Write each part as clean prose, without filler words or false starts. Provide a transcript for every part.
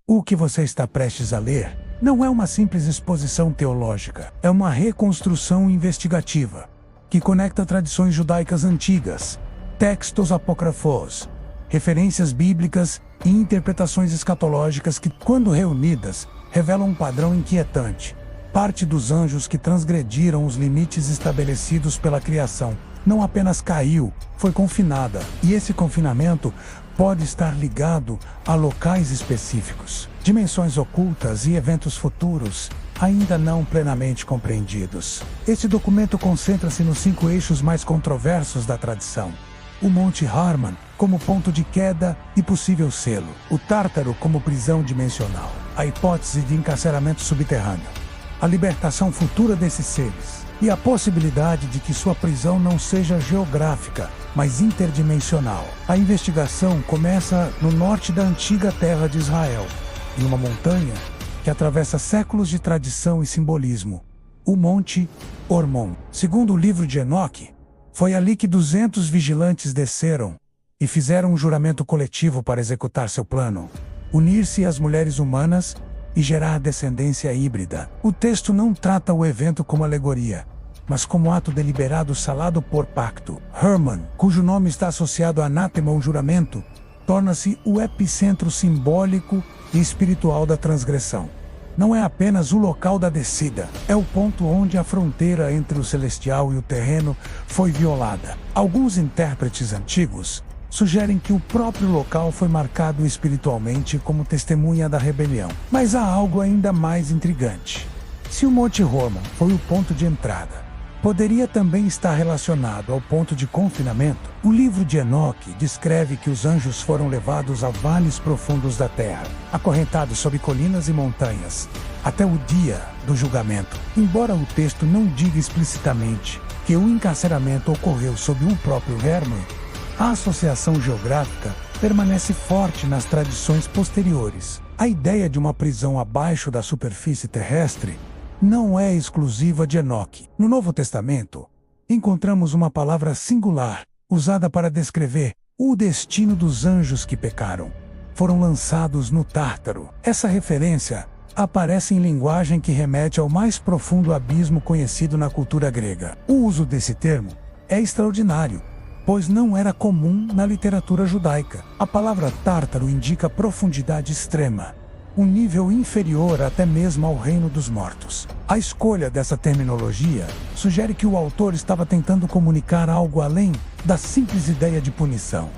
O que você está prestes a ler não é uma simples exposição teológica, é uma reconstrução investigativa que conecta tradições judaicas antigas, textos apócrifos, referências bíblicas e interpretações escatológicas que, quando reunidas, revelam um padrão inquietante. Parte dos anjos que transgrediram os limites estabelecidos pela criação não apenas caiu, foi confinada, e esse confinamento pode estar ligado a locais específicos, dimensões ocultas e eventos futuros ainda não plenamente compreendidos. Este documento concentra-se nos 5 eixos mais controversos da tradição: o Monte Hermon como ponto de queda e possível selo, o Tártaro como prisão dimensional, a hipótese de encarceramento subterrâneo, a libertação futura desses seres e a possibilidade de que sua prisão não seja geográfica, mas interdimensional. A investigação começa no norte da antiga terra de Israel, em uma montanha que atravessa séculos de tradição e simbolismo, o Monte Hermon. Segundo o livro de Enoque, foi ali que 200 vigilantes desceram e fizeram um juramento coletivo para executar seu plano, unir-se às mulheres humanas e gerar descendência híbrida. O texto não trata o evento como alegoria, mas como ato deliberado salado por pacto. Hermon, cujo nome está associado a anátema ou juramento, torna-se o epicentro simbólico e espiritual da transgressão. Não é apenas o local da descida, é o ponto onde a fronteira entre o celestial e o terreno foi violada. Alguns intérpretes antigos sugerem que o próprio local foi marcado espiritualmente como testemunha da rebelião. Mas há algo ainda mais intrigante. Se o Monte Hermon foi o ponto de entrada, poderia também estar relacionado ao ponto de confinamento. O livro de Enoque descreve que os anjos foram levados a vales profundos da terra, acorrentados sob colinas e montanhas, até o dia do julgamento. Embora o texto não diga explicitamente que o encarceramento ocorreu sob o próprio Hermon, a associação geográfica permanece forte nas tradições posteriores. A ideia de uma prisão abaixo da superfície terrestre não é exclusiva de Enoque. No Novo Testamento, encontramos uma palavra singular, usada para descrever o destino dos anjos que pecaram. Foram lançados no Tártaro. Essa referência aparece em linguagem que remete ao mais profundo abismo conhecido na cultura grega. O uso desse termo é extraordinário, pois não era comum na literatura judaica. A palavra Tártaro indica profundidade extrema, um nível inferior até mesmo ao reino dos mortos. A escolha dessa terminologia sugere que o autor estava tentando comunicar algo além da simples ideia de punição.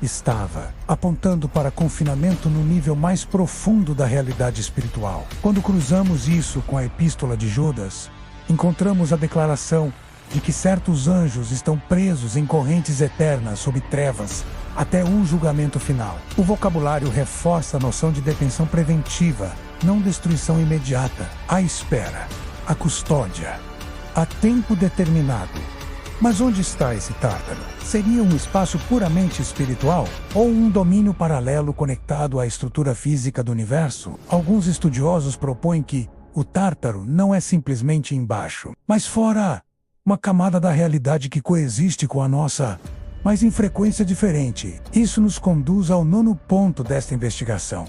Estava apontando para confinamento no nível mais profundo da realidade espiritual. Quando cruzamos isso com a Epístola de Judas, encontramos a declaração de que certos anjos estão presos em correntes eternas sob trevas até o julgamento final. O vocabulário reforça a noção de detenção preventiva, não destruição imediata, a espera, a custódia, a tempo determinado. Mas onde está esse Tártaro? Seria um espaço puramente espiritual ou um domínio paralelo conectado à estrutura física do universo? Alguns estudiosos propõem que o Tártaro não é simplesmente embaixo, mas fora, uma camada da realidade que coexiste com a nossa, mas em frequência diferente. Isso nos conduz ao 9º ponto desta investigação: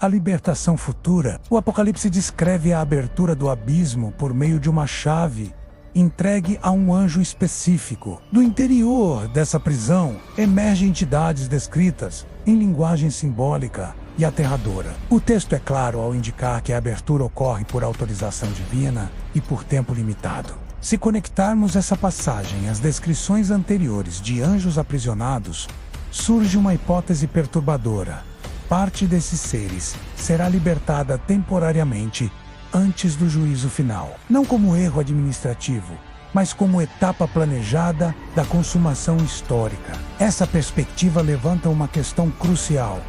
a libertação futura. O Apocalipse descreve a abertura do abismo por meio de uma chave entregue a um anjo específico. Do interior dessa prisão emergem entidades descritas em linguagem simbólica e aterradora. O texto é claro ao indicar que a abertura ocorre por autorização divina e por tempo limitado. Se conectarmos essa passagem às descrições anteriores de anjos aprisionados, surge uma hipótese perturbadora. Parte desses seres será libertada temporariamente antes do juízo final, não como erro administrativo, mas como etapa planejada da consumação histórica. Essa perspectiva levanta uma questão crucial: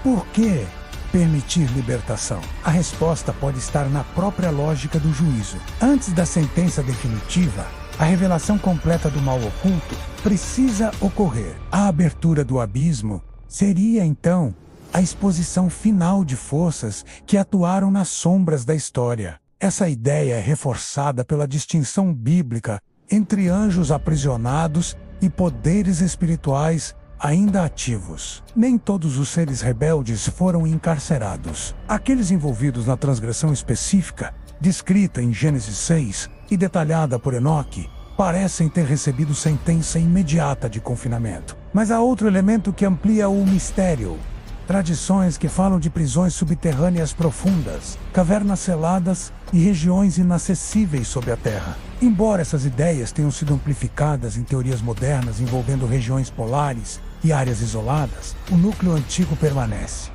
por que permitir libertação? A resposta pode estar na própria lógica do juízo. Antes da sentença definitiva, a revelação completa do mal oculto precisa ocorrer. A abertura do abismo seria, então, a exposição final de forças que atuaram nas sombras da história. Essa ideia é reforçada pela distinção bíblica entre anjos aprisionados e poderes espirituais ainda ativos. Nem todos os seres rebeldes foram encarcerados. Aqueles envolvidos na transgressão específica, descrita em Gênesis 6 e detalhada por Enoque, parecem ter recebido sentença imediata de confinamento. Mas há outro elemento que amplia o mistério. Tradições que falam de prisões subterrâneas profundas, cavernas seladas e regiões inacessíveis sob a terra. Embora essas ideias tenham sido amplificadas em teorias modernas envolvendo regiões polares e áreas isoladas, o núcleo antigo permanece.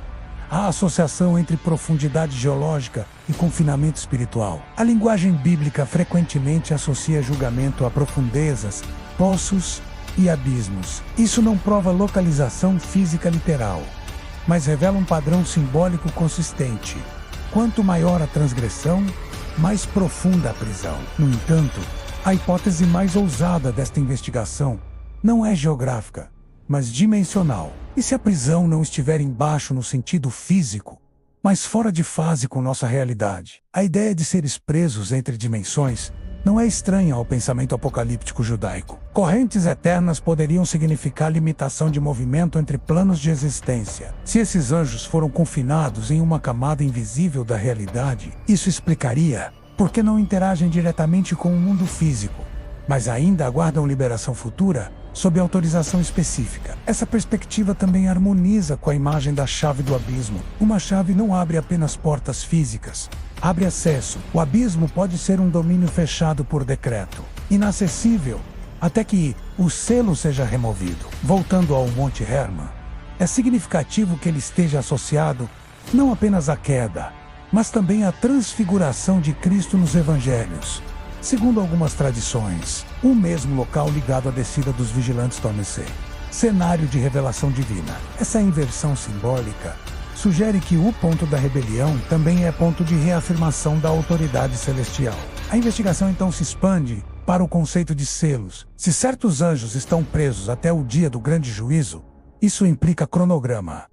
A associação entre profundidade geológica e confinamento espiritual. A linguagem bíblica frequentemente associa julgamento a profundezas, poços e abismos. Isso não prova localização física literal, mas revela um padrão simbólico consistente. Quanto maior a transgressão, mais profunda a prisão. No entanto, a hipótese mais ousada desta investigação não é geográfica, mas dimensional. E se a prisão não estiver embaixo no sentido físico, mas fora de fase com nossa realidade? A ideia de seres presos entre dimensões não é estranha ao pensamento apocalíptico judaico. Correntes eternas poderiam significar limitação de movimento entre planos de existência. Se esses anjos foram confinados em uma camada invisível da realidade, isso explicaria por que não interagem diretamente com o mundo físico, mas ainda aguardam liberação futura sob autorização específica. Essa perspectiva também harmoniza com a imagem da chave do abismo. Uma chave não abre apenas portas físicas, abre acesso. O abismo pode ser um domínio fechado por decreto, inacessível, até que o selo seja removido. Voltando ao Monte Hermon, é significativo que ele esteja associado não apenas à queda, mas também à transfiguração de Cristo nos Evangelhos. Segundo algumas tradições, o mesmo local ligado à descida dos vigilantes torna-se cenário de revelação divina. Essa inversão simbólica sugere que o ponto da rebelião também é ponto de reafirmação da autoridade celestial. A investigação então se expande para o conceito de selos. Se certos anjos estão presos até o dia do grande juízo, isso implica cronograma.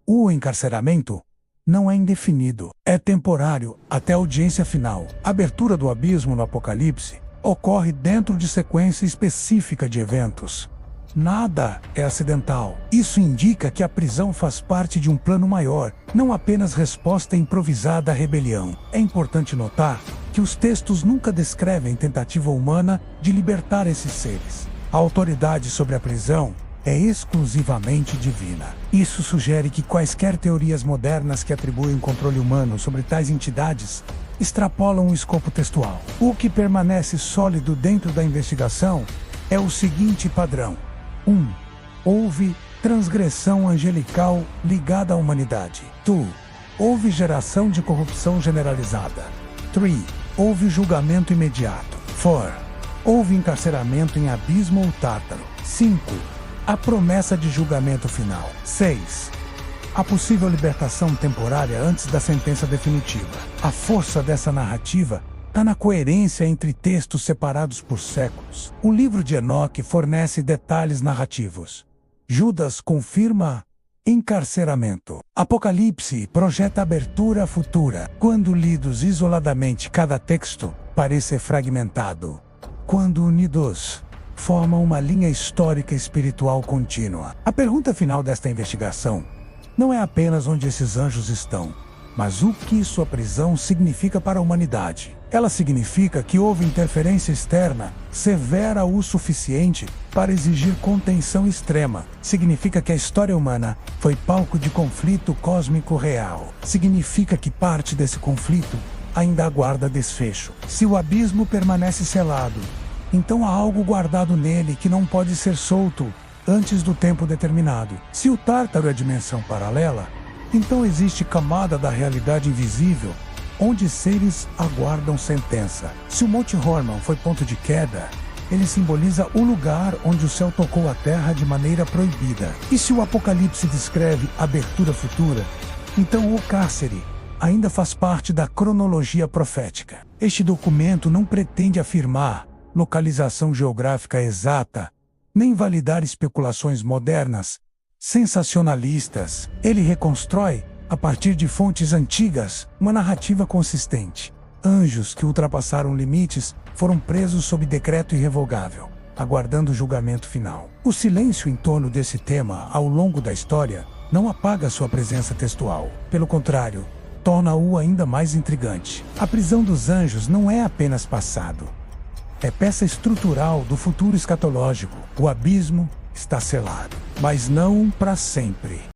O encarceramento não é indefinido, é temporário até a audiência final. A abertura do abismo no Apocalipse ocorre dentro de sequência específica de eventos. Nada é acidental. Isso indica que a prisão faz parte de um plano maior, não apenas resposta improvisada à rebelião. É importante notar que os textos nunca descrevem tentativa humana de libertar esses seres. A autoridade sobre a prisão é exclusivamente divina. Isso sugere que quaisquer teorias modernas que atribuem controle humano sobre tais entidades extrapolam o escopo textual. O que permanece sólido dentro da investigação é o seguinte padrão. 1. Houve transgressão angelical ligada à humanidade. 2. Houve geração de corrupção generalizada. 3. Houve julgamento imediato. 4. Houve encarceramento em abismo ou tártaro. 5. A promessa de julgamento final. 6. A possível libertação temporária antes da sentença definitiva. A força dessa narrativa está na coerência entre textos separados por séculos. O livro de Enoque fornece detalhes narrativos. Judas confirma encarceramento. Apocalipse projeta abertura futura. Quando lidos isoladamente, cada texto parece fragmentado. Quando unidos, formam uma linha histórica espiritual contínua. A pergunta final desta investigação não é apenas onde esses anjos estão, mas o que sua prisão significa para a humanidade. Ela significa que houve interferência externa, severa o suficiente para exigir contenção extrema. Significa que a história humana foi palco de conflito cósmico real. Significa que parte desse conflito ainda aguarda desfecho. Se o abismo permanece selado, então há algo guardado nele que não pode ser solto antes do tempo determinado. Se o Tártaro é dimensão paralela, então existe camada da realidade invisível, onde seres aguardam sentença. Se o Monte Hermon foi ponto de queda, ele simboliza o lugar onde o céu tocou a terra de maneira proibida. E se o Apocalipse descreve abertura futura, então o cárcere ainda faz parte da cronologia profética. Este documento não pretende afirmar localização geográfica exata, nem validar especulações modernas, sensacionalistas. Ele reconstrói, a partir de fontes antigas, uma narrativa consistente. Anjos que ultrapassaram limites foram presos sob decreto irrevogável. aguardando o julgamento final. O silêncio em torno desse tema ao longo da história não apaga sua presença textual. Pelo contrário, torna-o ainda mais intrigante. A prisão dos anjos não é apenas passado. É peça estrutural do futuro escatológico. O abismo está selado, mas não para sempre.